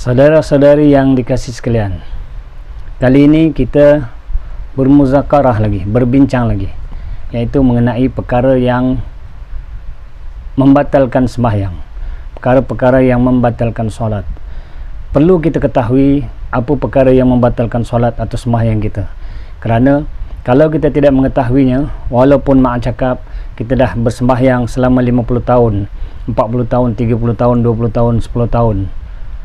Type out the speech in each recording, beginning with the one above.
Saudara-saudari yang dikasih sekalian, kali ini kita bermuzakarah lagi, berbincang lagi, yaitu mengenai perkara yang membatalkan sembahyang, perkara-perkara yang membatalkan solat. Perlu kita ketahui apa perkara yang membatalkan solat atau sembahyang kita, kerana kalau kita tidak mengetahuinya, walaupun mak cakap kita dah bersembahyang selama 50 tahun, 40 tahun, 30 tahun, 20 tahun, 10 tahun,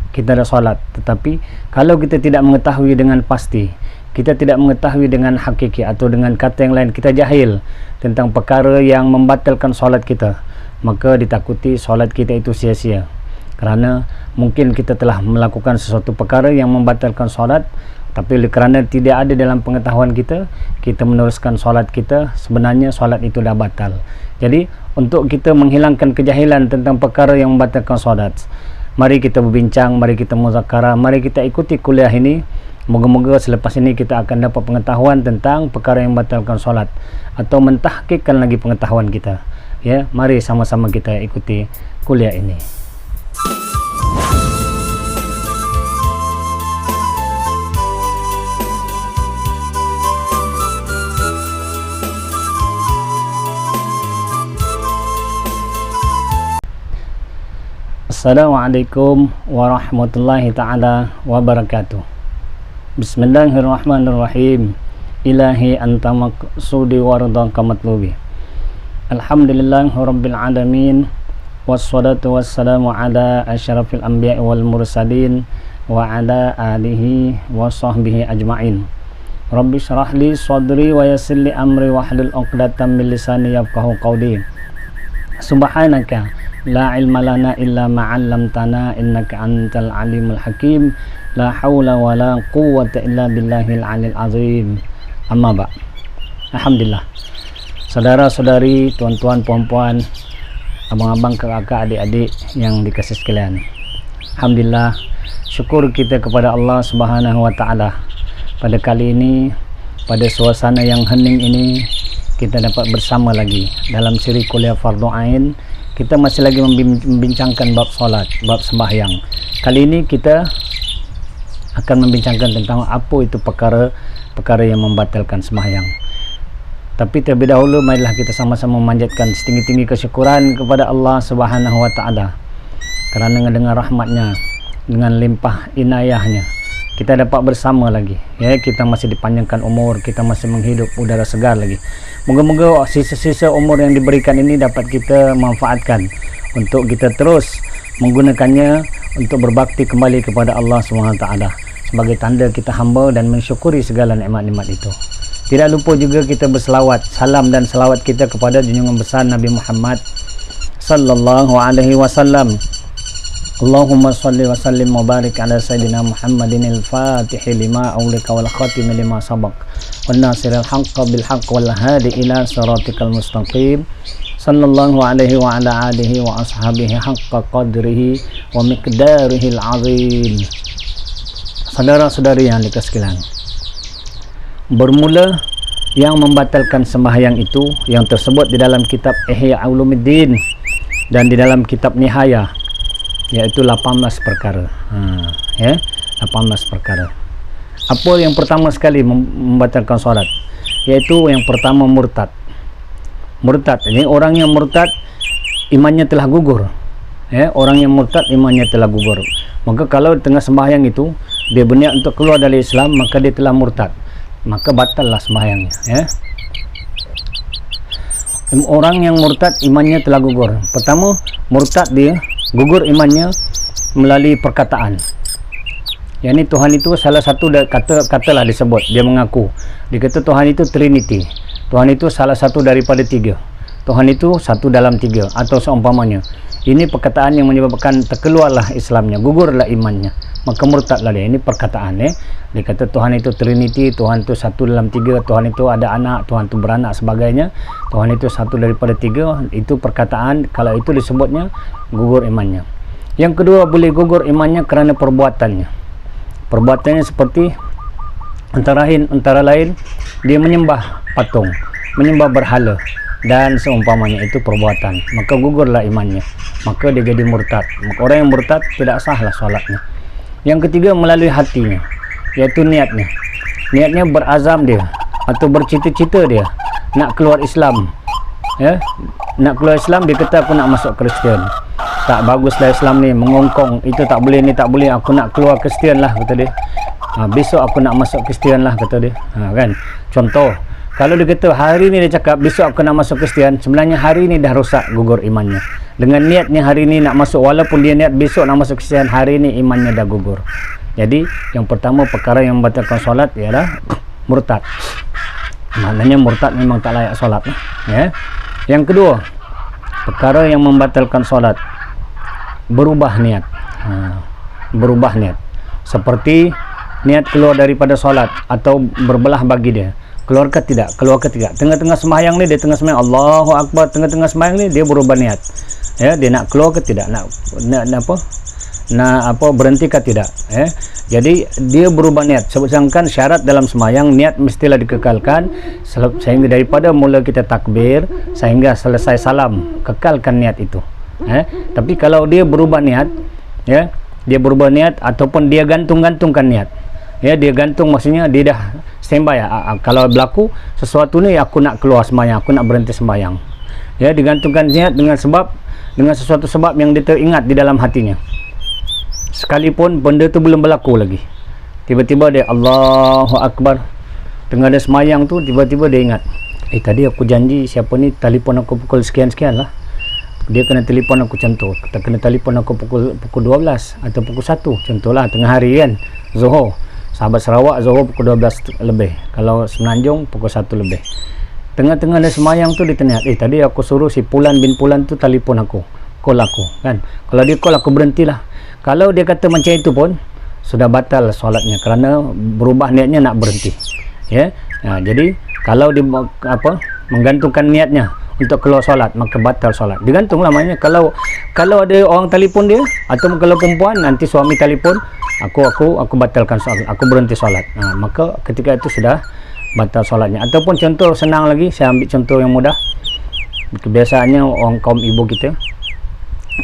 kita dah solat, tetapi kalau kita tidak mengetahui dengan pasti, kita tidak mengetahui dengan hakiki atau dengan kata yang lain, kita jahil tentang perkara yang membatalkan solat kita, maka ditakuti solat kita itu sia-sia. Kerana mungkin kita telah melakukan sesuatu perkara yang membatalkan solat, tapi kerana tidak ada dalam pengetahuan kita, kita meneruskan solat kita, sebenarnya solat itu dah batal. Jadi untuk kita menghilangkan kejahilan tentang perkara yang membatalkan solat, mari kita berbincang, mari kita muzakarah, mari kita ikuti kuliah ini. Moga-moga selepas ini kita akan dapat pengetahuan tentang perkara yang membatalkan solat, atau mentahkikkan lagi pengetahuan kita. Ya, mari sama-sama kita ikuti kuliah ini. Assalamualaikum warahmatullahi ta'ala wabarakatuh. Bismillahirrahmanirrahim. Ilahi anta maqsudi waridaka matlubi. Alhamdulillahi rabbil alamin. Wassalatu wassalamu ala asyrafil anbiya'i wal mursalin wa ala alihi wa sahbihi ajma'in. Rabbi syrah li sadri wa yassir li amri wahlul 'uqdatam min lisani yafqahu qawli. Subhanaka la ilma lana illa ma 'allamtana innaka antal alimul hakim. La haula wala quwwata illa billahil alil azim. Amma ba'. Alhamdulillah. Saudara-saudari, tuan-tuan, puan-puan, abang-abang, kakak, adik-adik yang dikasih sekalian, alhamdulillah, syukur kita kepada Allah Subhanahu wa taala. Pada kali ini, pada suasana yang hening ini, kita dapat bersama lagi dalam siri kuliah Fardhu Ain. Kita masih lagi membincangkan bab solat, bab sembahyang. Kali ini kita akan membincangkan tentang apa itu perkara yang membatalkan sembahyang. Tapi terlebih dahulu, marilah kita sama-sama memanjatkan setinggi-tinggi kesyukuran kepada Allah Subhanahu wa taala, kerana dengan rahmatnya, dengan limpah inayahnya, kita dapat bersama lagi. Ya, kita masih dipanjangkan umur, kita masih menghidup udara segar lagi. Moga-moga sisa-sisa umur yang diberikan ini dapat kita manfaatkan untuk kita terus menggunakannya untuk berbakti kembali kepada Allah SWT sebagai tanda kita hamba dan mensyukuri segala nikmat-nikmat itu. Tidak lupa juga kita berselawat, salam dan selawat kita kepada junjungan besar Nabi Muhammad sallallahu alaihi wasallam. Allahumma salli wa sallim wa barik ala sayyidina Muhammadin al-fatihi lima awlika wal khatimi lima sabaq wal nasiril haqqa bil haqq wal hadi ila siratikal mustaqim sallallahu alaihi wa ala alihi wa ashabihi haqqa qadrihi wa miqdarihil azim. Saudara-saudari yang dikasih sekalian, bermula yang membatalkan sembahyang itu yang tersebut di dalam kitab Ihya Ulumuddin dan di dalam kitab Nihayah, yaitu 18 perkara. 18 perkara. Apa yang pertama sekali membatalkan solat? Yaitu yang pertama murtad. Murtad ini orang yang murtad imannya telah gugur. Ya, orang yang murtad imannya telah gugur. Maka kalau tengah sembahyang itu dia berniat untuk keluar dari Islam, maka dia telah murtad, maka batallah sembahyangnya. Ya. Orang yang murtad imannya telah gugur. Pertama, murtad dia gugur imannya melalui perkataan. Yang ini Tuhan itu salah satu katalah disebut, dia mengaku. Dia kata Tuhan itu Trinity. Tuhan itu salah satu daripada tiga. Tuhan itu satu dalam tiga atau seumpamanya. Ini perkataan yang menyebabkan terkeluarlah Islamnya, gugurlah imannya, maka murtadlah dia. Ini perkataan. Dia kata Tuhan itu Trinity, Tuhan itu satu dalam tiga, Tuhan itu ada anak, Tuhan itu beranak, sebagainya. Tuhan itu satu daripada tiga. Itu perkataan, kalau itu disebutnya gugur imannya. Yang kedua, boleh gugur imannya kerana perbuatannya. Perbuatannya seperti antara lain dia menyembah patung, menyembah berhala dan seumpamanya, itu perbuatan, maka gugurlah imannya, maka dia jadi murtad. Maka orang yang murtad tidak sahlah solatnya. Yang ketiga melalui hatinya, iaitu niatnya. Niatnya berazam dia atau bercita-cita dia nak keluar Islam. Ya, nak keluar Islam, dia kata aku nak masuk Kristian. Tak baguslah Islam ni, mengongkong, itu tak boleh, ni tak boleh, aku nak keluar Kristian lah, kata dia. Besok aku nak masuk Kristian lah, kata dia. Kan, contoh, kalau dia kata hari ni dia cakap besok aku nak masuk Kristian, sebenarnya hari ni dah rosak, gugur imannya. Dengan niatnya hari ni nak masuk, walaupun dia niat besok nak masuk Kristian, hari ni imannya dah gugur. Jadi yang pertama perkara yang membatalkan solat ialah murtad. Maknanya murtad memang tak layak solat, ya. Yang kedua, perkara yang membatalkan solat, berubah niat. Berubah niat, seperti niat keluar daripada solat atau berbelah bagi dia. Keluar ke tidak? Keluar ke tidak? Tengah-tengah sembahyang ni, dia tengah sembahyang Allahu Akbar, tengah-tengah sembahyang ni dia berubah niat. Ya, dia nak keluar ke tidak? Nak berhenti ke tidak? Jadi dia berubah niat. Sedangkan syarat dalam sembahyang, niat mestilah dikekalkan sehingga daripada mula kita takbir sehingga selesai salam, kekalkan niat itu. Tapi kalau dia berubah niat, ya, dia berubah niat ataupun dia gantung-gantungkan niat. Ya, dia gantung, maksudnya dia dah standby. Kalau berlaku sesuatu ni, aku nak keluar sembahyang, aku nak berhenti sembahyang. Ya, digantungkan niat dengan sesuatu sebab yang dia teringat di dalam hatinya. Sekalipun benda tu belum berlaku lagi, tiba-tiba dia Allahu Akbar, tengah ada sembahyang tu, tiba-tiba dia ingat, tadi aku janji siapa ni telefon aku pukul sekian-sekian lah. Dia kena telefon aku, contoh, kena telefon aku pukul 12 atau pukul 1, contohlah tengah hari kan, Zuhur. Sahabat Sarawak Zuhur pukul 12 lebih, kalau Semenanjung pukul 1 lebih. Tengah-tengah ada sembahyang tu dia teringat, tadi aku suruh si Pulan bin Pulan tu telefon aku, call aku kan. Kalau dia call, aku berhentilah. Kalau dia kata macam itu pun sudah batal solatnya, kerana berubah niatnya nak berhenti. Ya. Jadi kalau dia menggantungkan niatnya untuk keluar solat, maka batal solat. Digantunglah, maknanya kalau ada orang telefon dia, atau kalau perempuan nanti suami telefon, aku batalkan solat, aku berhenti solat. Maka ketika itu sudah batal solatnya. Ataupun contoh senang lagi, saya ambil contoh yang mudah. Kebiasaannya orang kaum ibu kita,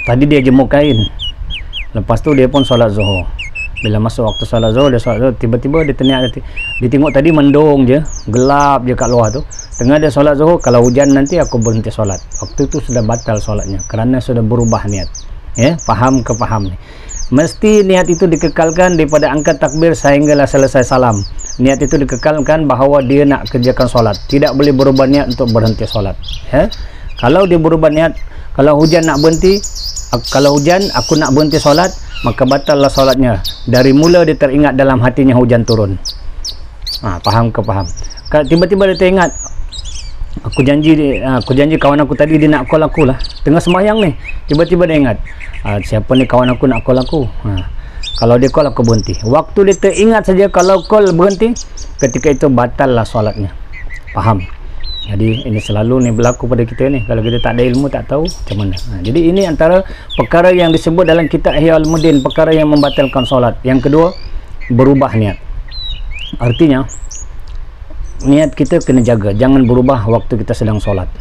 tadi dia jemur kain, lepas tu dia pun solat Zuhur. Bila masuk waktu solat Zuhur, dia solat Zuhur, tiba-tiba dia tengok tadi mendung je, gelap je kat luar tu. Tengah dia solat Zuhur, kalau hujan nanti aku berhenti solat. Waktu itu sudah batal solatnya, kerana sudah berubah niat. Ya, faham ke faham ni. Mesti niat itu dikekalkan daripada angkat takbir sehinggalah selesai salam. Niat itu dikekalkan bahawa dia nak kerjakan solat. Tidak boleh berubah niat untuk berhenti solat. Ya? Kalau dia berubah niat, kalau hujan nak berhenti, kalau hujan aku nak berhenti solat, maka batallah solatnya. Dari mula dia teringat dalam hatinya hujan turun. Faham ke faham? Tiba-tiba dia teringat, aku janji kawan aku tadi dia nak call aku lah, tengah sembahyang ni. Tiba-tiba dia ingat, siapa ni kawan aku nak call aku. Kalau dia call, aku berhenti. Waktu dia teringat saja kalau call berhenti, ketika itu batal lah solatnya. Faham? Jadi ini selalu ni berlaku pada kita ni. Kalau kita tak ada ilmu, tak tahu macam mana. Jadi ini antara perkara yang disebut dalam kitab Ihya Ulumuddin, perkara yang membatalkan solat. Yang kedua, berubah niat. Artinya niat kita kena jaga, jangan berubah waktu kita sedang solat.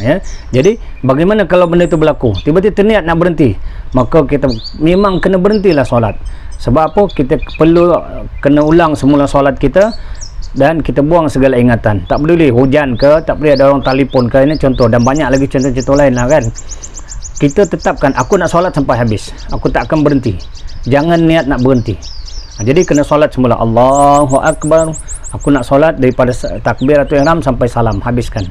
Ya. Jadi bagaimana kalau benda itu berlaku, tiba-tiba terniat nak berhenti, maka kita memang kena berhentilah solat. Sebab apa? Kita perlu kena ulang semula solat kita, dan kita buang segala ingatan. Tak peduli hujan ke, tak peduli ada orang telefon ke, ini contoh, dan banyak lagi contoh-contoh lain lah kan. Kita tetapkan, aku nak solat sampai habis, aku tak akan berhenti. Jangan niat nak berhenti. Jadi kena solat semula, Allahu Akbar, aku nak solat daripada takbir atau ihram sampai salam, habiskan.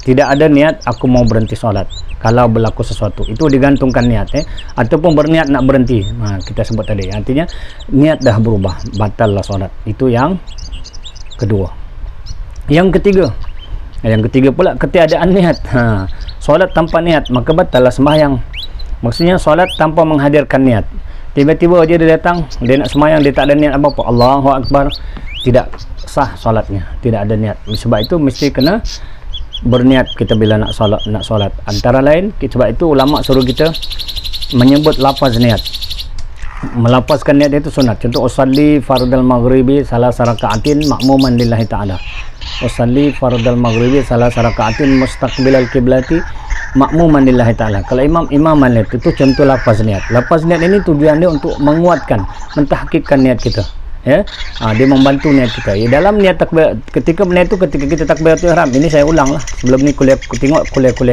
Tidak ada niat aku mau berhenti solat. Kalau berlaku sesuatu, itu digantungkan niat, ataupun berniat nak berhenti. Kita sebut tadi, artinya niat dah berubah, batal lah solat. Itu yang kedua. Yang ketiga pula ketiadaan niat. Solat tanpa niat, maka batal lah sembahyang. Maksudnya solat tanpa menghadirkan niat. Tiba-tiba aja dia datang, dia nak sembahyang, dia tak ada niat apa-apa, Allahu Akbar, tidak sah solatnya, tidak ada niat. Sebab itu mesti kena berniat kita bila nak solat. Antara lain, sebab itu ulama suruh kita menyebut lafaz niat. Melafazkan niat itu sunat. Contoh, usalli fardal maghribi salasa raka'atin ma'muman lillahi ta'ala. Usalli fardal maghribi salasa raka'atin mustaqbilal qiblati makmuman lillahi ta'ala. Kalau imaman itu contoh lafaz niat. Lafaz niat ini tujuannya untuk menguatkan, mentahqiqkan niat kita. Ya, dia membantu niat kita. Ya, dalam niat takbir, ketika niat itu ketika kita takbiratul ihram. Ini saya ulang lah. Sebelum ni kuliah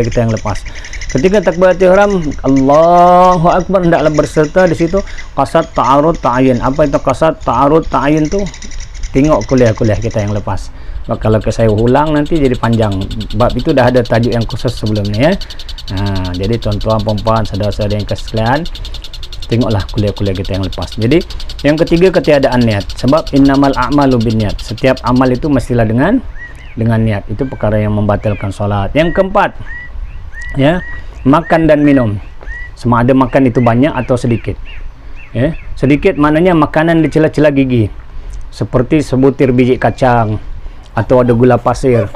kita yang lepas. Ketika takbiratul ihram, Allahu Akbar, hendaklah berserta di situ qasad ta'arud ta'ayun. Apa itu qasad ta'arud ta'ayun tu? Tengok kuliah kita yang lepas. Kalau saya ulang nanti jadi panjang. Bab itu dah ada tajuk yang khusus sebelum ni ya. Jadi tuan-tuan, puan-puan, saudara-saudara yang sekalian, tengoklah kuliah kita yang lepas. Jadi yang ketiga, ketiadaan niat. Sebab innamal a'malu binniyat. Setiap amal itu mestilah dengan niat. Itu perkara yang membatalkan solat. Yang keempat, ya, makan dan minum. Sama ada makan itu banyak atau sedikit. Ya, sedikit maknanya makanan di celah-celah gigi. Seperti sebutir biji kacang atau ada gula pasir.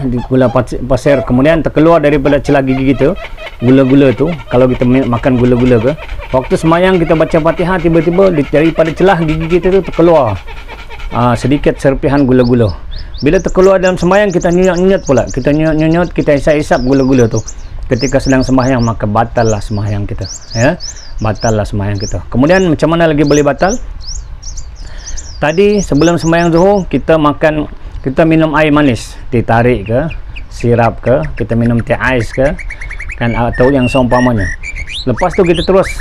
Di gula pasir kemudian terkeluar daripada celah gigi kita, gula-gula tu. Kalau kita makan gula-gula ke, waktu semayang kita baca Fatihah, tiba-tiba daripada celah gigi kita tu terkeluar sedikit serpihan gula-gula. Bila terkeluar dalam semayang, kita nyut-nyut pula, kita nyut-nyut, kita isap-isap gula-gula tu ketika sedang semayang, maka batallah semayang kita, ya, batallah semayang kita. Kemudian macam mana lagi boleh batal? Tadi sebelum semayang zuhur kita minum air manis, teh tarik ke, sirap ke, kita minum teh ais ke, kan, atau yang seumpamanya. Lepas tu kita terus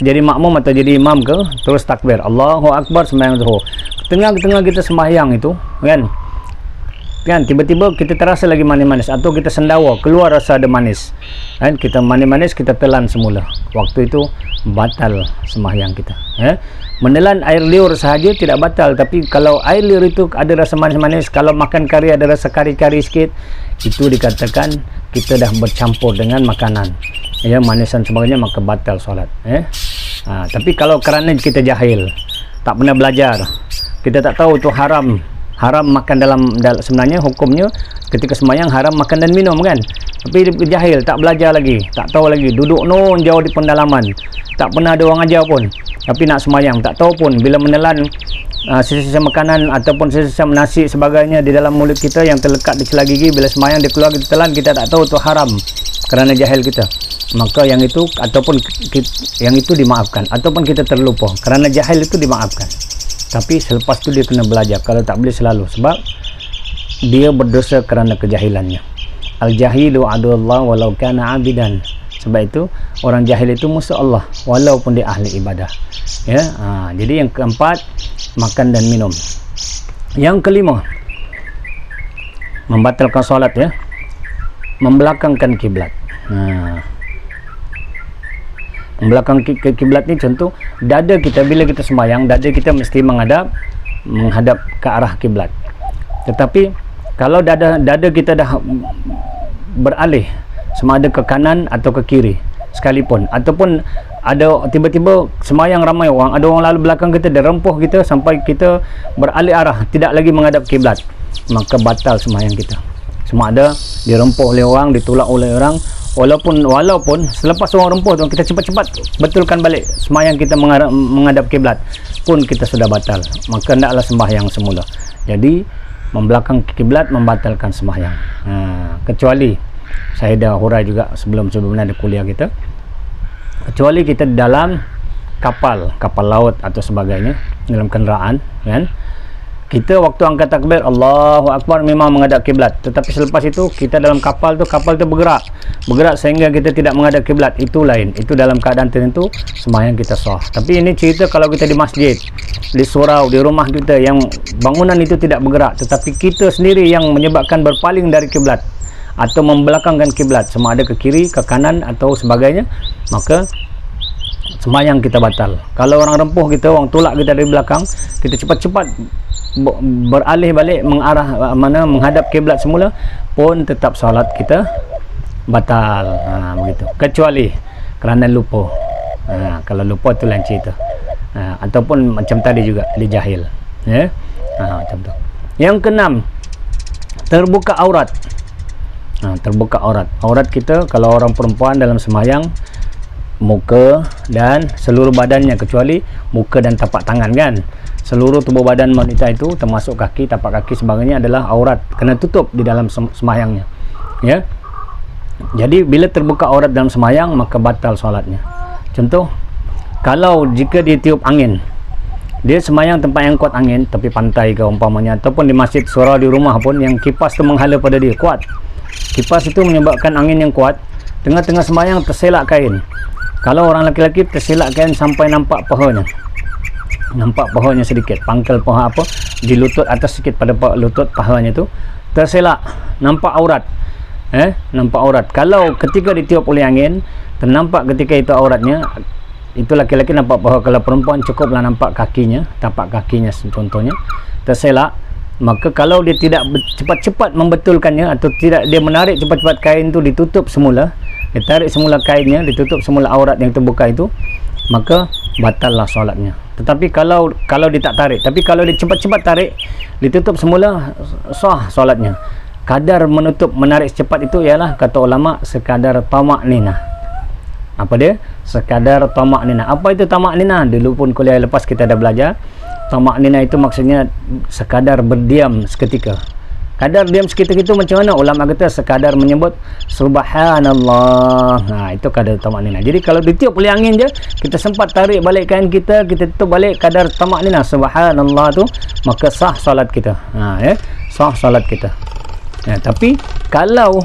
jadi makmum atau jadi imam ke, terus takbir Allahu Akbar sembahyang zuhur. Tengah-tengah kita sembahyang itu, kan tiba-tiba kita terasa lagi manis-manis, atau kita sendawa, keluar rasa ada manis, kan, kita manis-manis, kita telan semula. Waktu itu batal sembahyang kita, ya. Menelan air liur sahaja tidak batal, tapi kalau air liur itu ada rasa manis-manis, kalau makan kari ada rasa kari-kari sikit, itu dikatakan kita dah bercampur dengan makanan, ya, manis dan sebagainya, maka batal solat, ya. Tapi kalau kerana kita jahil, tak pernah belajar, kita tak tahu itu haram makan dalam sebenarnya hukumnya ketika sembahyang haram makan dan minum, kan, tapi jahil, tak belajar lagi, tak tahu lagi, duduk jauh di pendalaman, tak pernah ada orang ajar pun, tapi nak sembahyang, tak tahu pun bila menelan sisa-sisa makanan ataupun sisa-sisa nasi sebagainya di dalam mulut kita yang terlekat di celah gigi, bila sembahyang dia keluar, kita telan, kita tak tahu itu haram kerana jahil kita, maka yang itu dimaafkan, ataupun kita terlupa kerana jahil itu dimaafkan. Tapi selepas itu dia kena belajar, kalau tak boleh selalu, sebab dia berdosa kerana kejahilannya. Al-jahilu aduallah walau kana abidan. Sebab itu orang jahil itu musuh Allah walaupun dia ahli ibadah, ya. Jadi yang keempat, makan dan minum. Yang kelima, membatalkan solat, ya, membelakangkan kiblat. Membelakang kiblat ni contoh dada kita, bila kita sembahyang dada kita mesti menghadap ke arah kiblat. Tetapi kalau dada kita dah beralih sama ada ke kanan atau ke kiri sekalipun, ataupun ada tiba-tiba sembahyang ramai orang, ada orang lalu belakang kita, dia rempuh kita sampai kita beralih arah, tidak lagi menghadap kiblat, maka batal sembahyang kita. Sama ada dirempuh oleh orang, ditolak oleh orang, walaupun selepas orang rempuh tu kita cepat-cepat betulkan balik sembahyang kita menghadap kiblat, pun kita sudah batal, maka hendaklah sembahyang semula. Jadi membelakang kiblat membatalkan sembahyang. Kecuali saya dah hurai juga sebelum-sebelumnya ada kuliah kita, kecuali kita dalam kapal laut atau sebagainya, dalam kenderaan, kan, kita waktu angkat takbir Allahu Akbar memang menghadap kiblat, tetapi selepas itu kita dalam kapal tu bergerak sehingga kita tidak menghadap kiblat, itu lain, itu dalam keadaan tertentu sembahyang kita sah. Tapi ini cerita kalau kita di masjid, di surau, di rumah kita yang bangunan itu tidak bergerak, tetapi kita sendiri yang menyebabkan berpaling dari kiblat atau membelakangkan kiblat, sama ada ke kiri, ke kanan atau sebagainya, maka sembahyang kita batal. Kalau orang rempuh kita, orang tolak kita dari belakang, kita cepat-cepat beralih balik menghadap kiblat semula, pun tetap solat kita batal. Begitu, kecuali kerana lupa. Kalau lupa tu lain cerita, ataupun macam tadi juga dia jahil, ya. Macam tu. Yang keenam, terbuka aurat. Terbuka aurat kita, kalau orang perempuan dalam sembahyang, muka dan seluruh badannya, kecuali muka dan tapak tangan, kan. Seluruh tubuh badan wanita itu termasuk kaki, tapak kaki sebagainya adalah aurat, kena tutup di dalam sembahyangnya, ya. Jadi bila terbuka aurat dalam sembahyang maka batal solatnya. Contoh, kalau jika dia tiup angin, dia sembahyang tempat yang kuat angin, tapi pantai ke umpamanya, ataupun di masjid, surau di rumah pun yang kipas tu menghala pada dia kuat, kipas itu menyebabkan angin yang kuat, tengah-tengah sembahyang terselak kain. Kalau orang lelaki terselak kain sampai nampak pahanya, sedikit, pangkal paha apa di lutut atas sikit pada lutut pahanya tu terselak, nampak aurat, nampak aurat. Kalau ketika ditiup oleh angin ternampak ketika itu auratnya, itu laki-laki nampak paha. Kalau perempuan cukuplah nampak kakinya, tapak kakinya contohnya terselak. Maka kalau dia tidak cepat-cepat membetulkannya, atau tidak dia menarik cepat-cepat kain tu ditutup semula, dia tarik semula kainnya, ditutup semula aurat yang terbuka itu, maka batallah solatnya. Tetapi kalau dia tak tarik, tapi kalau dia cepat-cepat tarik, ditutup semula, sah solatnya. Kadar menarik cepat itu ialah, kata ulama, sekadar tamak ninah. Apa dia? Sekadar tamak ninah. Apa itu tamak ninah? Dulu pun kuliah lepas kita dah belajar. Tamak ninah itu maksudnya sekadar berdiam seketika. Kadar diam seketika itu macam mana? Ulama kata sekadar menyebut subhanallah. Nah, itu kadar tamak ninah. Jadi kalau ditiup oleh angin je, kita sempat tarik balik kain kita, kita tutup balik kadar tamak ninah subhanallah tu, maka sah solat kita. Sah solat kita. Tapi kalau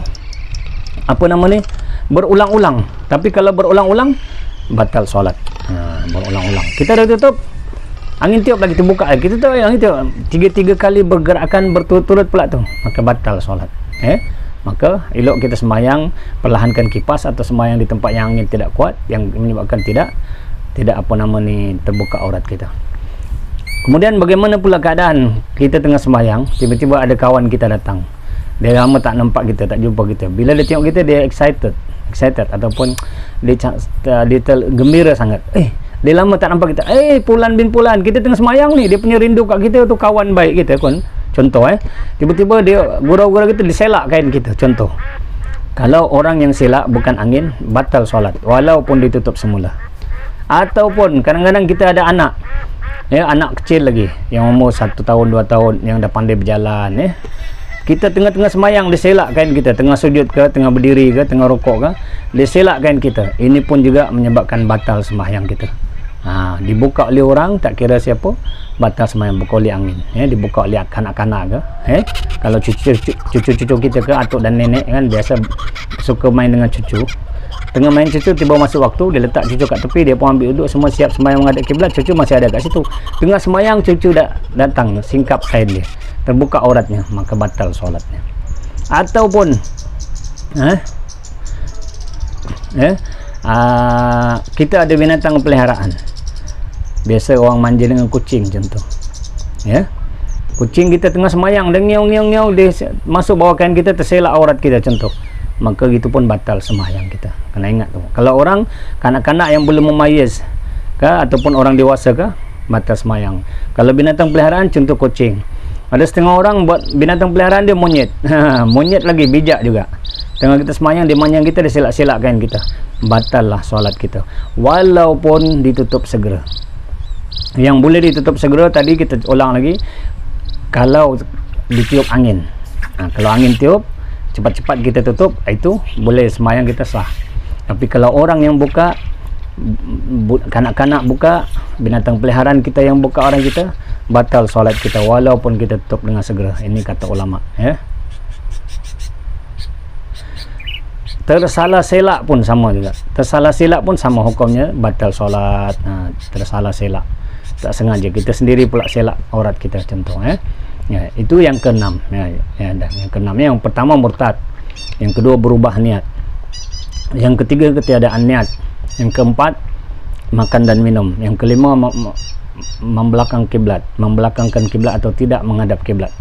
berulang-ulang, tapi kalau berulang-ulang batal solat. Berulang-ulang, kita dah tutup, angin tiup lagi terbuka lagi, kita tahu yang itu 3 kali bergerakan berturut-turut pula tu, maka batal solat. Maka elok kita sembahyang perlahankan kipas, atau sembahyang di tempat yang angin tidak kuat, yang menyebabkan tidak terbuka aurat kita. Kemudian bagaimana pula keadaan kita tengah sembahyang, tiba-tiba ada kawan kita datang, dia lama tak nampak kita, tak jumpa kita. Bila dia tengok kita, dia excited ataupun dia gembira sangat. Dia lama tak nampak kita. Pulan bin Pulan, kita tengah semayang ni, dia punya rindu kat kita tu, kawan baik kita kan. Contoh tiba-tiba dia gurau-gurau kita, diselak kain kita. Contoh, kalau orang yang selak bukan angin, batal solat walaupun ditutup semula. Ataupun kadang-kadang kita ada anak, anak kecil lagi yang umur 1 tahun 2 tahun yang dah pandai berjalan, kita tengah-tengah semayang diselak kain kita, tengah sujud ke, tengah berdiri ke, tengah rukuk ke, diselak kain kita. Ini pun juga menyebabkan batal sembahyang kita. Dibuka oleh orang, tak kira siapa, batal sembahyang. Buka oleh angin, dibuka oleh kanak-kanak ke, kalau cucu-cucu kita ke, atuk dan nenek kan biasa suka main dengan cucu. Tengah main cucu, tiba masuk waktu, dia letak cucu kat tepi, dia pun ambil duduk, semua siap sembahyang menghadap kiblat, cucu masih ada kat situ. Tengah sembahyang, cucu datang singkap kain dia, terbuka auratnya, maka batal solatnya. Ataupun kita ada binatang peliharaan, biasa orang manja dengan kucing contoh, kucing kita tengah semayang, dia ngeong-ngeong, dia masuk bawah kain kita, terselak aurat kita contoh, maka itu pun batal sembahyang kita. Kena ingat tu, kalau orang kanak-kanak yang belum memayaz ke, ataupun orang dewasa ke, batal sembahyang. Kalau binatang peliharaan contoh kucing, ada setengah orang buat binatang peliharaan dia monyet. Monyet lagi bijak juga, tengah kita sembahyang dia manyang kita, dia selak-selak kain kita, batal lah solat kita walaupun ditutup segera. Yang boleh ditutup segera tadi kita ulang lagi, kalau ditiup angin. Kalau angin tiup, cepat-cepat kita tutup, itu boleh sembahyang kita sah. Tapi kalau orang yang buka, kanak-kanak buka, binatang peliharaan kita yang buka orang kita, batal solat kita walaupun kita tutup dengan segera. Ini kata ulama. Tersalah selak pun sama juga, tersalah selak pun sama hukumnya, batal solat. Tersalah selak, tak sengaja, kita sendiri pula selak aurat kita contoh. Itu yang keenam. Yang keenam, yang pertama murtad, yang kedua berubah niat, yang ketiga ketiadaan niat, yang keempat makan dan minum, yang kelima membelakangkan kiblat atau tidak menghadap kiblat,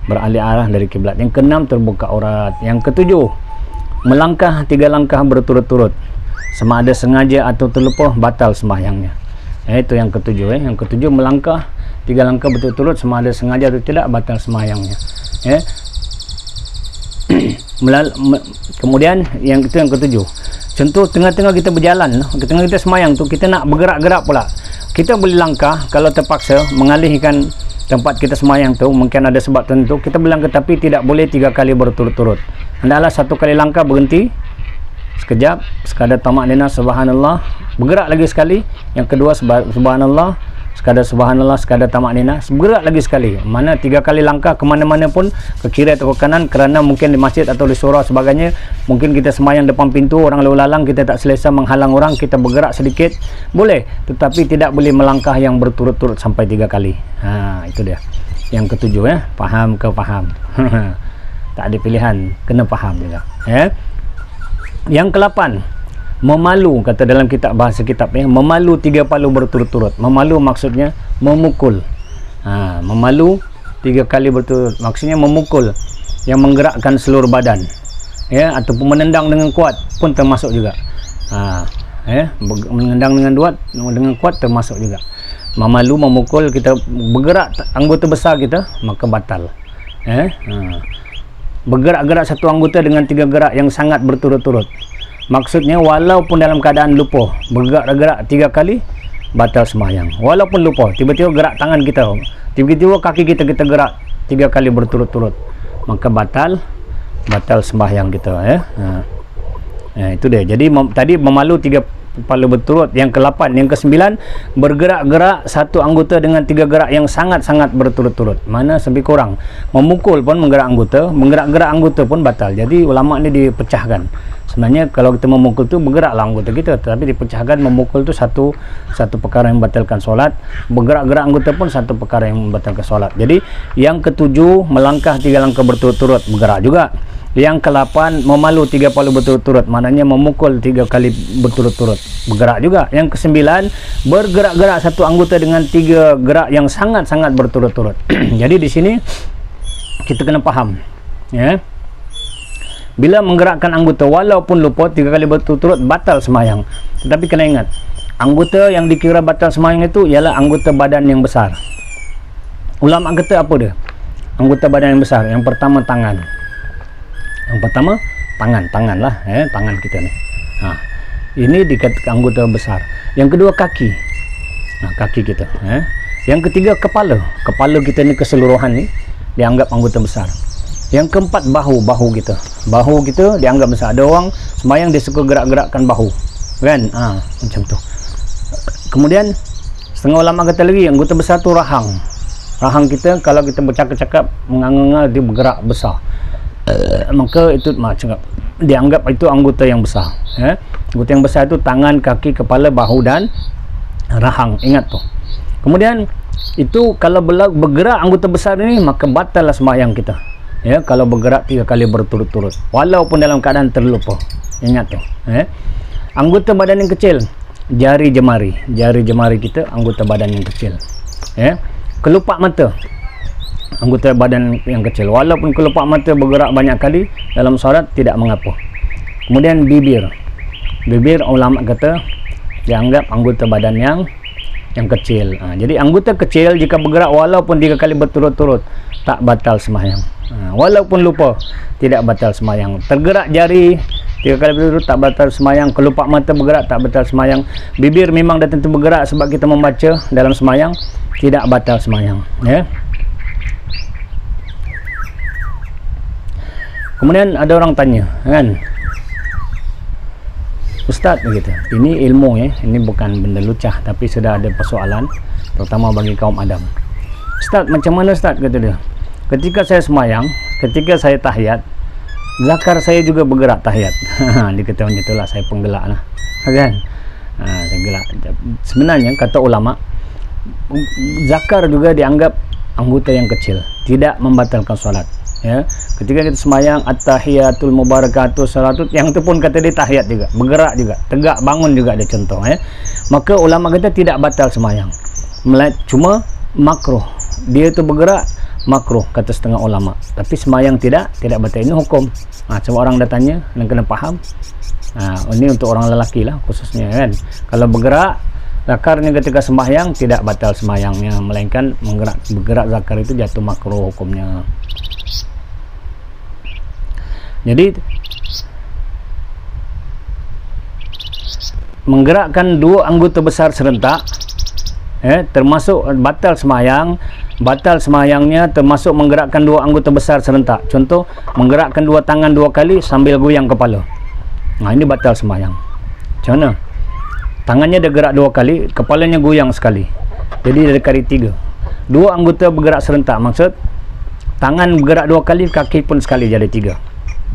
beralih arah dari kiblat, yang keenam terbuka aurat, yang ketujuh melangkah 3 langkah berturut-turut, sama ada sengaja atau terlupa, batal sembahyangnya. Itu yang ketujuh. Yang ketujuh melangkah 3 langkah berturut-turut, sama ada sengaja atau tidak, batal sembahyangnya. Kemudian yang ketujuh, contoh tengah-tengah kita berjalan, tengah kita sembahyang tu, kita nak bergerak-gerak pula, kita boleh langkah. Kalau terpaksa mengalihkan tempat kita sembahyang tu, mungkin ada sebab tertentu, kita berlangkah, tapi tidak boleh 3 kali berturut-turut. hendaklah satu kali langkah berhenti sekejap, sekadar tamak nina subhanallah, bergerak lagi sekali, yang kedua subhanallah, sekadar tamak nina, bergerak lagi sekali. Mana 3 kali langkah ke mana-mana pun, ke kiri atau ke kanan, kerana mungkin di masjid atau di surau sebagainya, mungkin kita semayang depan pintu, orang lalu lalang, kita tak selesa menghalang orang, kita bergerak sedikit boleh, tetapi tidak boleh melangkah yang berturut-turut sampai 3 kali. Itu dia yang ketujuh, ya. Faham ke faham? Tak ada pilihan, kena faham juga, ya. Yang ke-8, memalu, kata dalam kitab, bahasa kitab, ya, memalu 3 palu berturut-turut. Memalu maksudnya memukul. Memalu 3 kali berturut, maksudnya memukul, yang menggerakkan seluruh badan, ya, ataupun menendang dengan kuat pun termasuk juga. Menendang dengan kuat termasuk juga. Memalu, memukul, kita bergerak anggota besar kita, maka batal. Bergerak-gerak satu anggota dengan 3 gerak yang sangat berturut-turut, maksudnya walaupun dalam keadaan lupa, bergerak-gerak 3 kali, batal sembahyang. Walaupun lupa, tiba-tiba gerak tangan kita, tiba-tiba kaki kita gerak 3 kali berturut-turut, maka batal sembahyang kita, ya. Itu dia. Jadi tadi memalu 3 palu berturut. Yang ke-8, yang ke-9, bergerak-gerak satu anggota dengan 3 gerak yang sangat-sangat berturut-turut. Mana lebih kurang, memukul pun menggerak-gerak anggota pun batal. Jadi ulama ni dipecahkan. Sebenarnya kalau kita memukul tu bergeraklah anggota kita, tetapi dipecahkan, memukul tu satu perkara yang membatalkan solat, bergerak-gerak anggota pun satu perkara yang membatalkan solat. Jadi yang ke-7, melangkah 3 langkah berturut-turut, bergerak juga. Yang ke-8, memalu 3 palu berturut-turut, maknanya memukul 3 kali berturut-turut, bergerak juga. Yang ke-9, bergerak-gerak satu anggota dengan 3 gerak yang sangat-sangat berturut-turut. Jadi di sini kita kena faham, ya. Bila menggerakkan anggota walaupun lupa 3 kali berturut-turut, batal sembahyang. Tetapi kena ingat, anggota yang dikira batal sembahyang itu ialah anggota badan yang besar. Ulama kata apa dia? Anggota badan yang besar. Yang pertama tangan. Tangan lah, tangan kita ni. Ini dikatakan anggota besar. Yang kedua kaki. Kaki kita, Yang ketiga kepala. Kepala kita ni keseluruhan ni dianggap anggota besar. Yang keempat bahu kita. Bahu kita dianggap besar. Ada orang sembahyang dia suka gerak-gerakkan bahu, kan? Macam tu. Kemudian setengah ulama kata lagi anggota besar tu rahang. Rahang kita kalau kita bercakap-cakap mengangang-angang dia bergerak besar. Maka itu macam dianggap itu anggota yang besar. Anggota yang besar itu tangan, kaki, kepala, bahu dan rahang. Ingat tu. Kemudian itu kalau bergerak anggota besar ini, maka batallah sembahyang kita. Ya, kalau bergerak 3 kali berturut-turut walaupun dalam keadaan terlupa. Ingat tu. Anggota badan yang kecil, jari jemari kita anggota badan yang kecil. Kelopak mata, anggota badan yang kecil, walaupun kelopak mata bergerak banyak kali dalam solat tidak mengapa. Kemudian bibir ulama kata dianggap anggota badan yang kecil. Jadi anggota kecil jika bergerak walaupun 3 kali berturut-turut tak batal sembahyang. Walaupun lupa tidak batal sembahyang. Tergerak jari 3 kali berturut tak batal sembahyang. Kelopak mata bergerak tak batal sembahyang. Bibir memang dah tentu bergerak sebab kita membaca dalam sembahyang, tidak batal sembahyang, ya. Kemudian ada orang tanya, kan, Ustaz, begitu, ini ilmu, ya, ini bukan benda lucah, tapi sudah ada persoalan terutama bagi kaum Adam. Ustaz, macam mana Ustaz, kata dia, ketika saya semayang, ketika saya tahiyat, zakar saya juga bergerak tahiyat. Dia kata macam itulah, saya penggelak lah, kan. Saya gelak. Sebenarnya kata ulama, zakar juga dianggap anggota yang kecil, tidak membatalkan solat. Ya, ketika kita semayang at-tahiyatul mubarakatuh salatut, yang itu pun kata dia tahiyat juga, bergerak juga, tegak bangun juga ada contoh, ya. Maka ulama kata tidak batal semayang, cuma makruh. Dia itu bergerak makruh kata setengah ulama, tapi semayang tidak batal. Ini hukum. Coba orang dah tanya dan kena faham. Ini untuk orang lelaki lah khususnya, kan. Kalau bergerak zakarnya ketika sembahyang tidak batal sembahyangnya, melainkan bergerak zakar itu jatuh makruh hukumnya. Jadi menggerakkan 2 anggota besar serentak, termasuk batal sembahyang batal semayangnya, termasuk menggerakkan dua anggota besar serentak. Contoh, menggerakkan dua tangan dua kali sambil goyang kepala. Ini batal semayang. Macam mana? Tangannya dia gerak dua kali, kepalanya goyang sekali. Jadi dari kali 3. Dua anggota bergerak serentak. Maksud, tangan bergerak dua kali, kaki pun sekali, jadi 3.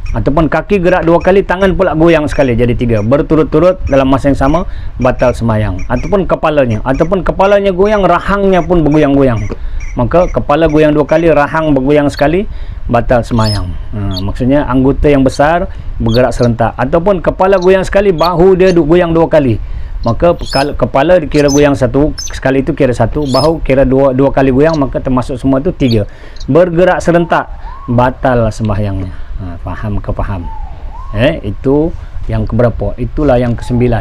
Ataupun kaki gerak dua kali, tangan pula goyang sekali, jadi 3. Berturut-turut dalam masa yang sama, batal semayang. Ataupun kepalanya goyang, rahangnya pun bergoyang-goyang. Maka kepala goyang dua kali, rahang bergoyang sekali, batal semayang. Maksudnya anggota yang besar bergerak serentak. Ataupun kepala goyang sekali, bahu dia goyang dua kali. Maka kepala dikira goyang satu sekali, itu kira 1, bahu kira dua kali goyang, maka termasuk semua itu 3. Bergerak serentak, batal sembahyangnya. Faham ke faham? Itu yang keberapa? Itulah yang ke-9.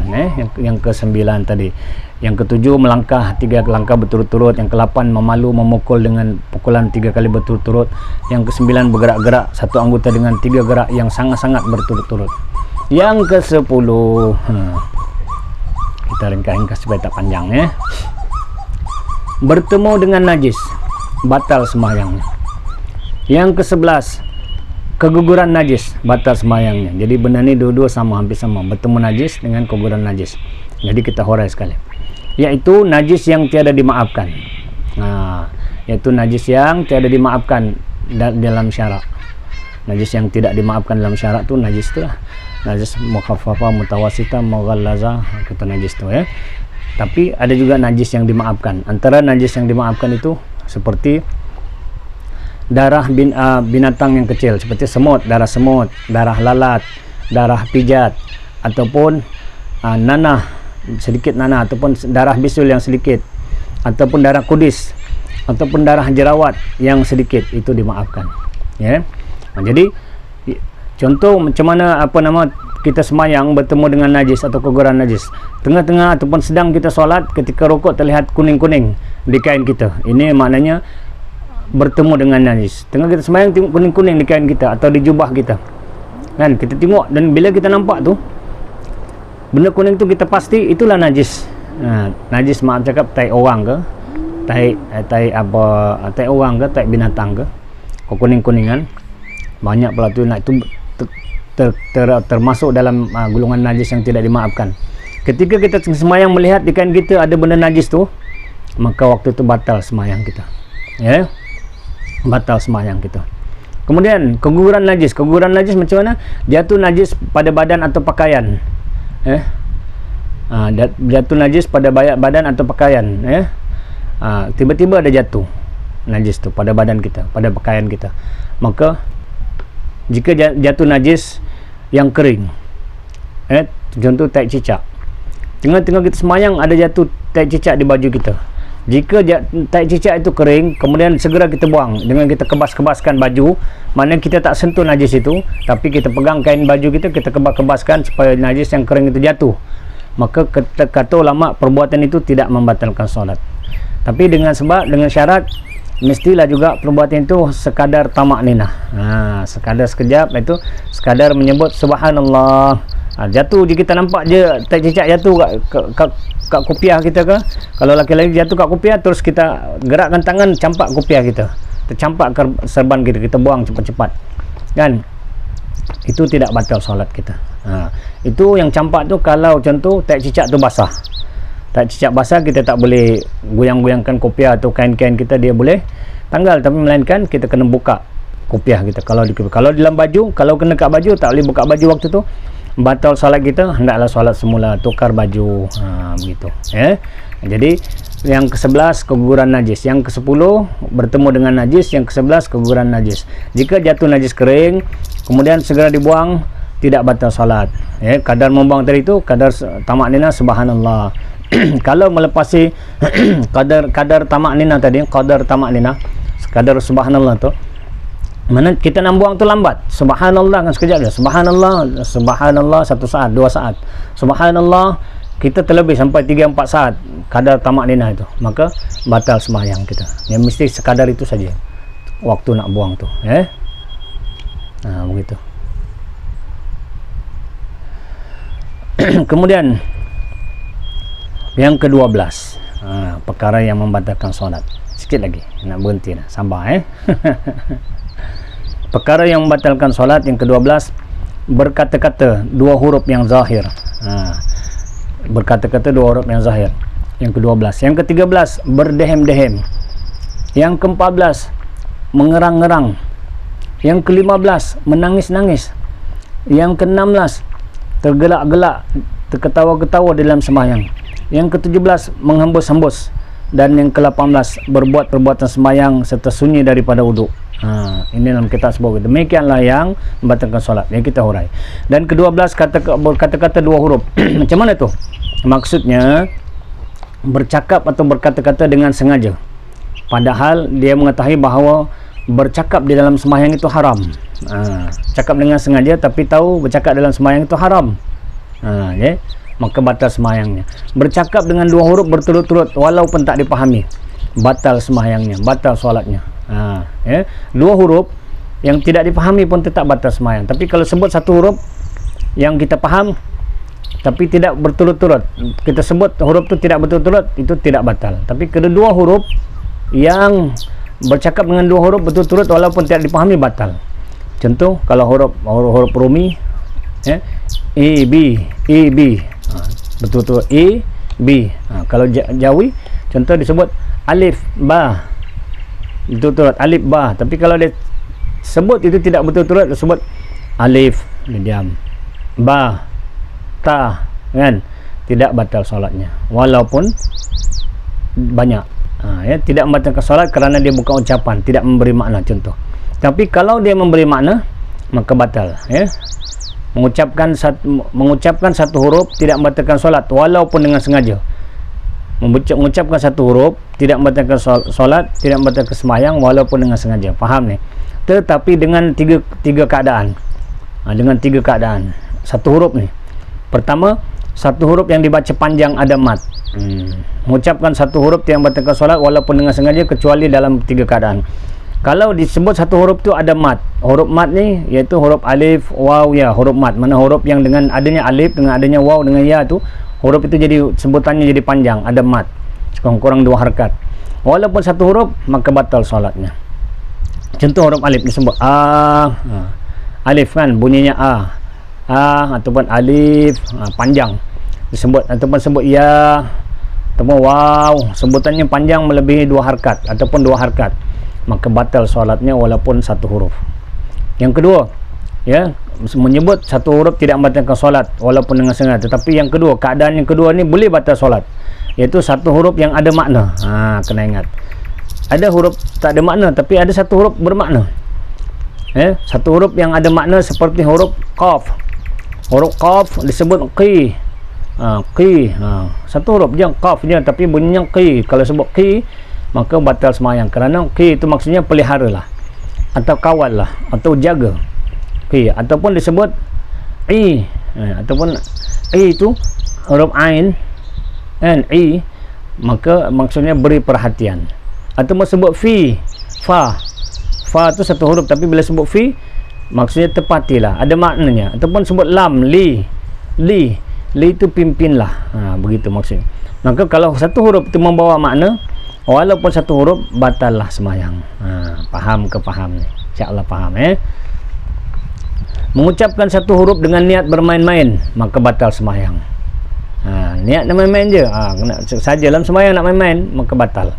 Yang ke-9 tadi. Yang ke-7 melangkah 3 langkah berturut-turut. Yang ke-8 memalu memukul dengan pukulan 3 kali berturut-turut. Yang ke-9 bergerak-gerak satu anggota dengan 3 gerak yang sangat-sangat berturut-turut. Yang ke-10 kita ringkas supaya tak panjang, bertemu dengan najis, batal sembahyangnya. Yang ke-11 keguguran najis, batal sembahyangnya. Jadi benda ni dua-dua sama, hampir sama, bertemu najis dengan keguguran najis. Jadi kita horai sekali, yaitu najis yang tiada dimaafkan. Yaitu najis yang tiada dimaafkan dalam syarak. Najis yang tidak dimaafkan dalam syarak tu najis tu lah. Najis mukhaffafah, mutawasitah, mughallaza, kata najis tu, Tapi ada juga najis yang dimaafkan. Antara najis yang dimaafkan itu seperti darah binatang yang kecil, seperti semut, darah lalat, darah pijat, ataupun nanah, sedikit nanah, ataupun darah bisul yang sedikit, ataupun darah kudis, ataupun darah jerawat yang sedikit, itu dimaafkan. Jadi contoh macam mana kita semayang bertemu dengan najis atau keguguran najis. Tengah-tengah ataupun sedang kita solat, ketika rukuk terlihat kuning-kuning di kain kita. Ini maknanya bertemu dengan najis. Tengah kita semayang tengok kuning-kuning di kain kita atau di jubah kita. Kan kita tengok, dan bila kita nampak tu benda kuning tu, kita pasti itulah najis. Najis maaf cakap tai orang ke, tai orang ke, tai binatang ke, kuning-kuningan. Banyak pula tu, itu termasuk dalam golongan najis yang tidak dimaafkan. Ketika kita semayang melihat di kain kita ada benda najis tu, maka waktu itu batal semayang kita. Batal semayang kita. Kemudian keguguran najis. Keguguran najis macam mana? Jatuh najis pada badan atau pakaian. Jatuh najis pada badan atau pakaian. Tiba-tiba ada jatuh najis tu pada badan kita, pada pakaian kita. Maka jika jatuh najis yang kering, contoh tai cicak, tengah-tengah kita semayang ada jatuh tai cicak di baju kita. Jika tai cicak itu kering, kemudian segera kita buang dengan kita kebas-kebaskan baju, mana kita tak sentuh najis itu, tapi kita pegang kain baju kita, kita kebas-kebaskan supaya najis yang kering itu jatuh. Maka kata ulama, perbuatan itu tidak membatalkan solat. Tapi dengan syarat, mestilah juga perbuatan itu sekadar tamak ninah. Sekadar sekejap, itu sekadar menyebut subhanallah. Jatuh je, kita nampak je tai cicak jatuh kat kopiah kita ke. Kalau laki-laki jatuh kat kopiah, terus kita gerakkan tangan campak kopiah kita, tercampak ke serban kita buang cepat-cepat, kan? Itu tidak batal solat kita. Itu yang campak tu kalau contoh tai cicak tu basah. Tai cicak basah kita tak boleh goyang-goyangkan kopiah atau kain-kain kita, dia boleh tanggal, tapi melainkan kita kena buka kopiah kita. Kalau dalam baju, kalau kena kat baju, tak boleh buka baju waktu tu, batal solat kita. Hendaklah solat semula, tukar baju, begitu. Jadi yang ke-11 keguguran najis, yang ke-10 bertemu dengan najis, yang ke-11 keguguran najis. Jika jatuh najis kering kemudian segera dibuang, tidak batal solat. Kadar membuang tadi itu kadar tamak nina subhanallah. Kalau melepasi kadar tamak nina tadi, kadar tamak nina, kadar subhanallah tu, mana kita nak buang tu lambat. Subhanallah kan sekejap je. Subhanallah 1 saat, 2 saat. Subhanallah kita terlebih sampai 3-4 saat kadar tamak nina itu, maka batal sembahyang kita. Yang mesti sekadar itu saja waktu nak buang tu. Begitu. Kemudian yang ke-12, perkara yang membatalkan solat. Sikit lagi, nak berhenti dah. Sabar Perkara yang membatalkan solat yang ke-12, berkata-kata dua huruf yang zahir. Berkata-kata dua huruf yang zahir. Yang ke-12. Yang ke-13, berdehem-dehem. Yang ke-14, mengerang-ngerang. Yang ke-15, menangis-nangis. Yang ke-16, tergelak-gelak, terketawa-ketawa dalam sembahyang. Yang ke-17, menghembus-hembus. Dan yang ke-18, berbuat perbuatan sembahyang serta sunyi daripada wuduk. Ini dalam kitab sebut. Demikianlah yang membatalkan solat yang kita hurai. Dan ke-12, berkata-kata dua huruf. Macam mana tu? Maksudnya bercakap atau berkata-kata dengan sengaja, padahal dia mengetahui bahawa bercakap di dalam sembahyang itu haram. Cakap dengan sengaja tapi tahu bercakap dalam sembahyang itu haram, maka batal sembahyangnya. Bercakap dengan dua huruf berturut-turut walaupun tak dipahami, batal sembahyangnya, batal solatnya. Dua huruf yang tidak dipahami pun tetap batal sembahyang. Tapi kalau sebut satu huruf yang kita faham tapi tidak berturut-turut, kita sebut huruf itu tidak berturut-turut, itu tidak batal. Tapi kedua huruf yang bercakap dengan dua huruf berturut-turut walaupun tidak dipahami, batal. Contoh, kalau huruf Rumi, A B betul-betul A B. Kalau Jawi, contoh disebut alif ba, betul-betul alif ba. Tapi kalau dia sebut itu tidak betul-betul, disebut alif, dia diam, ba, ta, kan, tidak batal solatnya walaupun banyak. Tidak membatalkan solat kerana dia bukan ucapan, tidak memberi makna, contoh. Tapi kalau dia memberi makna, maka batal. Mengucapkan satu huruf tidak membatalkan solat walaupun dengan sengaja. Mengucapkan satu huruf tidak membatalkan solat, tidak membatalkan sembahyang walaupun dengan sengaja. Faham ni? Tetapi dengan tiga keadaan. Dengan tiga keadaan. Satu huruf ni. Pertama, satu huruf yang dibaca panjang ada mat. Mengucapkan satu huruf yang membatalkan solat walaupun dengan sengaja kecuali dalam tiga keadaan. Kalau disebut satu huruf tu ada mat. Huruf mat ni iaitu huruf alif, waw, ya, huruf mat. Mana huruf yang dengan adanya alif, dengan adanya waw, dengan ya tu, huruf itu jadi sebutannya jadi panjang, ada mat. Kurang 2 harakat. Walaupun satu huruf, maka batal solatnya. Contoh huruf alif disebut alif kan bunyinya ataupun alif, panjang disebut, ataupun sebut ya, ataupun waw, sebutannya panjang melebihi 2 harakat ataupun 2 harakat, maka batal solatnya walaupun satu huruf. Yang kedua, menyebut satu huruf tidak membatalkan solat walaupun dengan sengaja. Tetapi yang kedua, keadaan yang kedua ni boleh batal solat, iaitu satu huruf yang ada makna. Kena ingat, ada huruf tak ada makna tapi ada satu huruf bermakna. Satu huruf yang ada makna seperti huruf qaf. Huruf qaf disebut qi. Satu huruf je, qaf je, tapi bunyinya qi. Kalau sebut qi, maka batal sembahyang kerana qi itu maksudnya pelihara lah, atau kawal lah, atau jaga. Qi ataupun disebut i, ataupun i itu huruf ain and i, maka maksudnya beri perhatian. Ataupun sebut fi, fa itu satu huruf tapi bila sebut fi maksudnya tepatilah, ada maknanya. Ataupun sebut lam, li itu pimpinlah, begitu maksudnya. Maka kalau satu huruf itu membawa makna walaupun satu huruf, batallah sembahyang. Faham ke faham ni? InsyaAllah faham. Mengucapkan satu huruf dengan niat bermain-main, maka batal sembahyang. Niat nak main-main je, saja dalam sembahyang nak main-main, maka batal.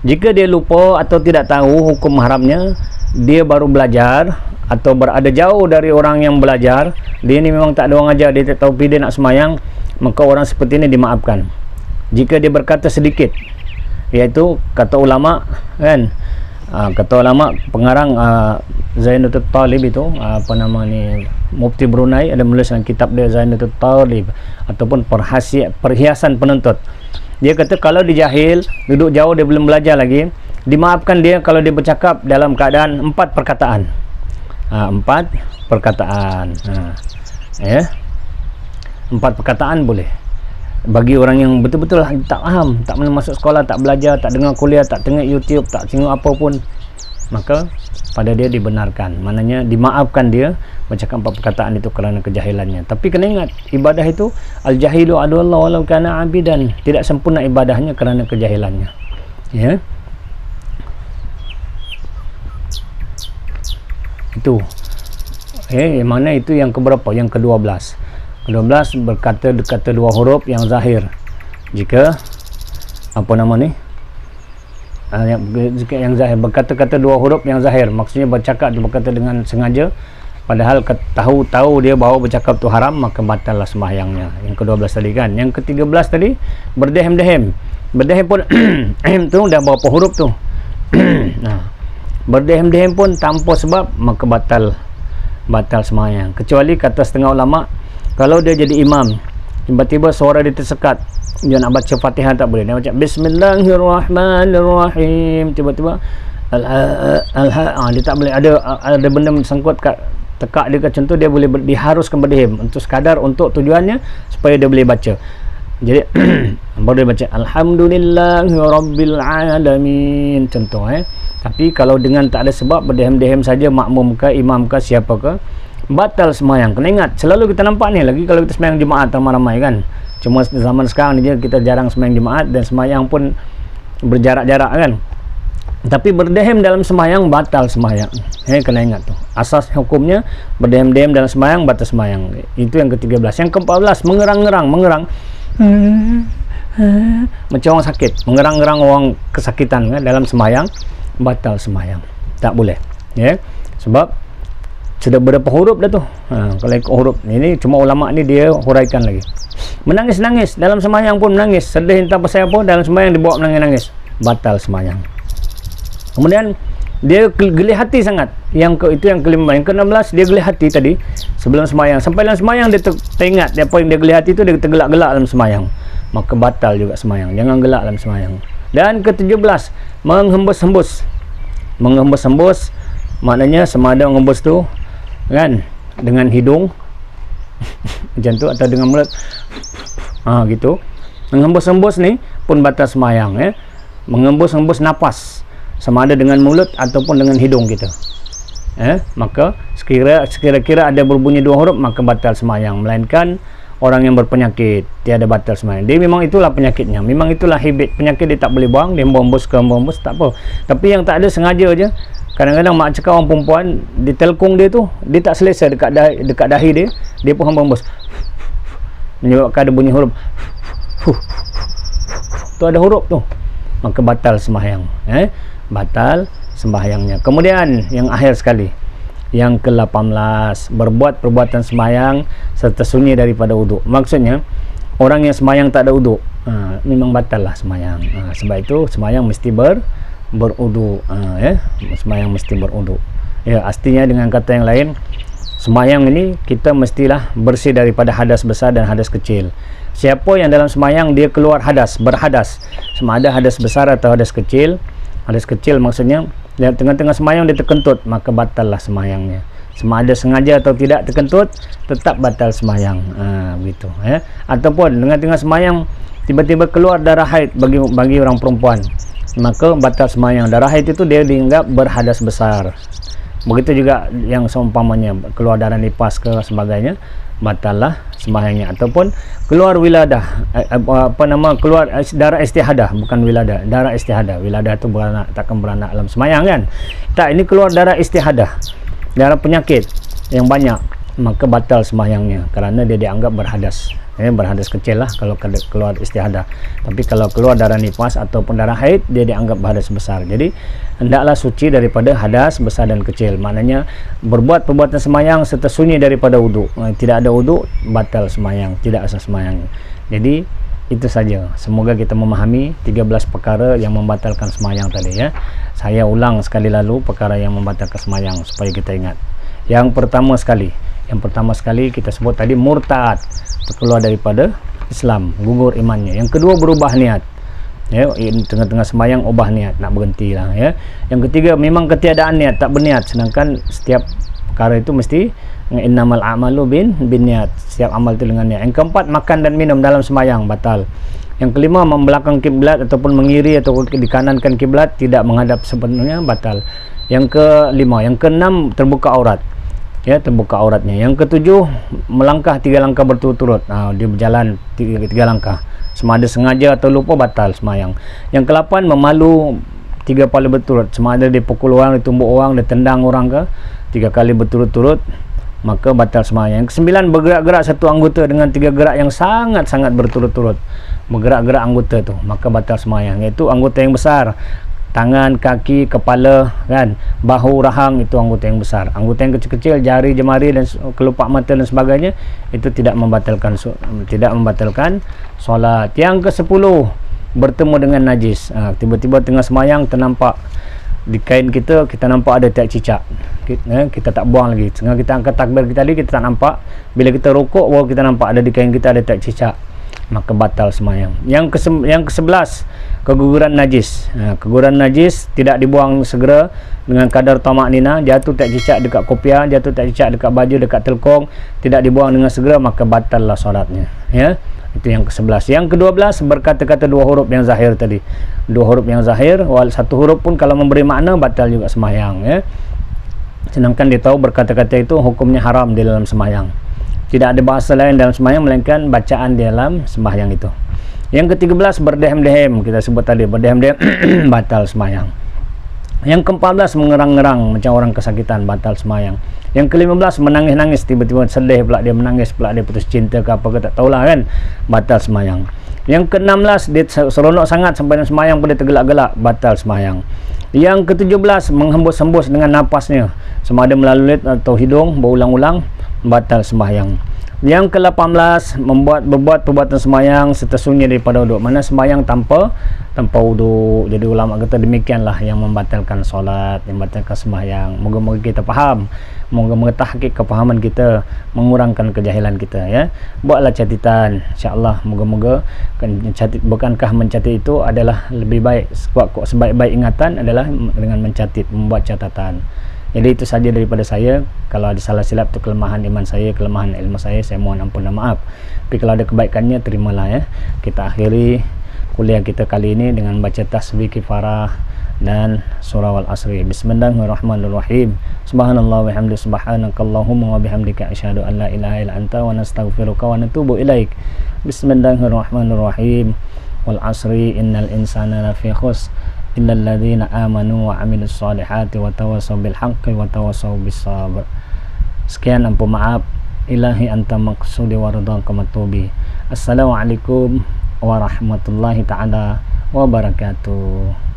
Jika dia lupa atau tidak tahu hukum haramnya, dia baru belajar atau berada jauh dari orang yang belajar, dia ni memang tak ada orang ajar, dia tak tahu dia nak sembahyang, maka orang seperti ini dimaafkan. Jika dia berkata sedikit, iaitu kata ulama kan, kata ulama pengarang Zainuddin Talib itu, apa nama ni, Mufti Brunei, ada menulis dalam kitab dia Zainuddin Talib, ataupun perhiasan penuntut. Dia kata kalau dia jahil, duduk jauh, dia belum belajar lagi, dimaafkan dia kalau dia bercakap dalam keadaan 4 perkataan. 4 perkataan. 4 perkataan boleh. Bagi orang yang betul-betul tak faham, tak pernah masuk sekolah, tak belajar, tak dengar kuliah, tak tengok YouTube, tak tengok apa pun, maka pada dia dibenarkan. Maknanya dimaafkan dia bercakap 4 perkataan itu kerana kejahilannya. Tapi kena ingat, ibadah itu al-jahilu adullah walau kana abidan, tidak sempurna ibadahnya kerana kejahilannya. Itu yang mana itu yang keberapa? Yang ke-12. Ke-12 berkata dua huruf yang zahir. Jika apa nama ni? Jika yang zahir berkata-kata dua huruf yang zahir, maksudnya berkata dengan sengaja, padahal tahu dia bahawa bercakap tu haram, maka batallah sembahyangnya. Yang ke-12 tadi kan. Yang ke-13 tadi berdehem-dehem. Berdehem pun tu dah berapa huruf tu? Nah, berdehem-dehem pun tanpa sebab, maka batal sembahyang. Kecuali kata setengah ulama, kalau dia jadi imam, tiba-tiba suara dia tersekat, dia nak baca Fatihah tak boleh, dia baca Bismillahirrahmanirrahim, tiba-tiba dia tak boleh, ada benda sangkut kat tekak dia kat contoh, dia boleh diharuskan berdehem untuk sekadar untuk tujuannya supaya dia boleh baca. Jadi baru dia baca Alhamdulillahirabbil alamin contoh. Tapi kalau dengan tak ada sebab, berdehem-dehem saja, makmum ke imam ke siapa ke, batal sembahyang. Kena ingat, selalu kita nampak ni, lagi kalau kita sembahyang Jumaat ramai-ramai kan. Cuma zaman sekarang ni je kita jarang sembahyang Jumaat, dan sembahyang pun berjarak-jarak kan. Tapi berdehem dalam sembahyang batal sembahyang. Kena ingat tu. Asas hukumnya berdehem-dehem dalam sembahyang batal sembahyang. Itu yang ke-13. Yang ke-14 mengerang-ngerang macam orang sakit, mengerang-ngerang orang kesakitan kan, dalam sembahyang batal sembahyang. Tak boleh. Sebab sudah berapa huruf dah tu. Kalau ikut huruf ini, cuma ulama ni dia huraikan lagi. Menangis-nangis dalam sembahyang pun menangis, sedih entah pasal apa, dalam sembahyang dibawa menangis-nangis, batal sembahyang. Kemudian dia geli hati sangat, itu yang kelima. Yang ke-16 dia geli hati tadi sebelum sembahyang, sampai dalam sembahyang dia teringat apa yang dia geli hati tu, dia tergelak-gelak dalam sembahyang, maka batal juga sembahyang. Jangan gelak dalam sembahyang. Dan ke-17 menghembus-hembus, maknanya semada menghembus tu kan dengan hidung macam tu, atau dengan mulut gitu. Menghembus-hembus ni pun batal sembahyang. Menghembus-hembus nafas sama ada dengan mulut ataupun dengan hidung kita. Maka sekira-kira ada berbunyi dua huruf, maka batal sembahyang. Melainkan orang yang berpenyakit, tiada batal sembahyang. Dia memang itulah penyakitnya, memang itulah habit penyakit, dia tak boleh buang, dia membembus tak apa. Tapi yang tak ada sengaja je, kadang-kadang mak cakap orang perempuan di telkung dia tu, dia tak selesa dekat dahi dia pun membembus, menyebabkan ada bunyi huruf tu, ada huruf tu, maka batal sembahyang. Batal sembahyangnya. Kemudian yang akhir sekali, yang ke-18 berbuat perbuatan sembahyang serta sunyi daripada wuduk. Maksudnya orang yang sembahyang tak ada wuduk, memang batal lah sembahyang. Sebab itu sembahyang mesti berwuduk. Sembahyang mesti berwuduk. Artinya dengan kata yang lain, sembahyang ini kita mestilah bersih daripada hadas besar dan hadas kecil. Siapa yang dalam sembahyang dia keluar berhadas, sama ada hadas besar atau hadas kecil. Hadas kecil maksudnya dalam tengah-tengah sembahyang dia terkentut, maka batallah sembahyangnya. Sama ada sengaja atau tidak terkentut, tetap batal sembahyang. Begitu. Ataupun tengah-tengah sembahyang tiba-tiba keluar darah haid bagi orang perempuan, maka batal sembahyang. Darah haid itu dia dianggap berhadas besar. Begitu juga yang seumpamanya keluar darah nifas ke sebagainya, batallah sembahyangnya. Ataupun keluar wiladah, keluar darah istihadah, bukan wiladah, darah istihadah. Wiladah itu takkan beranak dalam sembahyang kan. Tak, ini keluar darah istihadah, darah penyakit yang banyak, maka batal sembahyangnya kerana dia dianggap berhadas. Berhadas kecil lah kalau keluar istihadah. Tapi kalau keluar darah nifas ataupun darah haid, dia dianggap berhadas besar. Jadi hendaklah suci daripada hadas besar dan kecil. Maknanya berbuat perbuatan sembahyang serta sunyi daripada wuduk. Tidak ada wuduk, batal sembahyang, tidak sah sembahyang. Jadi itu saja. Semoga kita memahami 13 perkara yang membatalkan sembahyang tadi. Saya ulang sekali lalu perkara yang membatalkan sembahyang supaya kita ingat. Yang pertama sekali kita sebut tadi murtad, keluar daripada Islam, gugur imannya. Yang kedua berubah niat. Tengah-tengah sembahyang ubah niat, nak berhenti lah. Yang ketiga memang ketiadaan niat, tak berniat, sedangkan setiap perkara itu mesti innamal a'malu binniat, setiap amal itu dengan niat. Yang keempat makan dan minum dalam sembahyang batal. Yang kelima membelakang kiblat ataupun mengiri atau dikanankan kiblat tidak menghadap sepenuhnya, batal. Yang kelima, yang keenam terbuka aurat. Terbuka auratnya. Yang ketujuh melangkah 3 langkah berturut-turut. Dia berjalan 3 langkah, sama ada sengaja atau lupa, batal sembahyang. Yang ke-8 memalu 3 kali berturut, sama ada dia pukul orang, dia tumbuk orang, dia tendang orang ke, 3 kali berturut-turut, maka batal sembahyang. Yang ke-9, bergerak-gerak satu anggota dengan 3 gerak yang sangat-sangat berturut-turut, bergerak-gerak anggota tu, maka batal sembahyang. Iaitu anggota yang besar, tangan, kaki, kepala, kan, bahu, rahang, itu anggota yang besar. Anggota yang kecil-kecil, jari, jemari dan kelopak mata dan sebagainya, itu tidak membatalkan solat. Yang ke-10, bertemu dengan najis. Tiba-tiba tengah sembahyang ternampak di kain kita nampak ada tiak cicak. Kita tak buang lagi. Tengah kita angkat takbir kita tadi, kita tak nampak. Bila kita rukuk, baru kita nampak ada di kain kita ada tiak cicak, maka batal sembahyang. Yang ke-11, keguguran najis. Keguguran najis tidak dibuang segera dengan kadar tamak nina. Jatuh tak cicak dekat kopiah, jatuh tak cicak dekat baju, dekat telkong, tidak dibuang dengan segera, maka batallah solatnya, ya. Itu yang ke-11. Yang ke-12, berkata-kata 2 huruf yang zahir tadi. 2 huruf yang zahir, satu huruf pun kalau memberi makna, batal juga sembahyang, ya. Sedangkan dia tahu berkata-kata itu hukumnya haram di dalam sembahyang. Tidak ada bahasa lain dalam sembahyang melainkan bacaan di dalam sembahyang itu. Yang ke-13, berdehem-dehem. Kita sebut tadi berdehem-dehem batal sembahyang. Yang ke-14, mengerang-ngerang macam orang kesakitan, batal sembahyang. Yang ke-15, menangis-nangis, tiba-tiba sedih pula dia, menangis pula dia, putus cinta ke apa ke tak tahulah, kan, batal sembahyang. Yang ke-16, dia seronok sangat sampai dalam sembahyang pada tergelak-gelak, batal sembahyang. Yang ke-17, menghembus-hembus dengan napasnya, sama ada melalui lidah atau hidung berulang-ulang, batal sembahyang. Yang ke-18, berbuat perbuatan sembahyang serta sunyi daripada wuduk. Mana sembahyang tanpa wuduk. Jadi ulama kata demikianlah yang membatalkan solat, yang membatalkan sembahyang. Moga-moga kita faham, moga-moga tahqiq kefahaman kita, mengurangkan kejahilan kita, ya. Buatlah catatan, insya-Allah. Moga-moga bukankah mencatat itu adalah lebih baik, sebaik-baik ingatan adalah dengan mencatat, membuat catatan. Jadi itu saja daripada saya. Kalau ada salah silap itu kelemahan iman saya, kelemahan ilmu saya mohon ampun dan maaf. Tapi kalau ada kebaikannya, terimalah, ya. Kita akhiri kuliah kita kali ini dengan baca tasbih kifarah dan surah Al-Asri. Bismillahirrahmanirrahim. Subhanallah wa bihamdihi, subhanakallahumma wa bihamdika, asyhadu an la ilaha illa anta wa nastaghfiruka wa natubu ilaik. Bismillahirrahmanirrahim. Wal asri innal insana lafi khusr illal ladzina amanu wa amilus solihati wa tawassaw bil haqqi wa tawassaw bis sabr. Sekian, ampun maaf. Ilahi anta maqsudi wa ridhaka matubi. Assalamualaikum warahmatullahi taala wabarakatuh.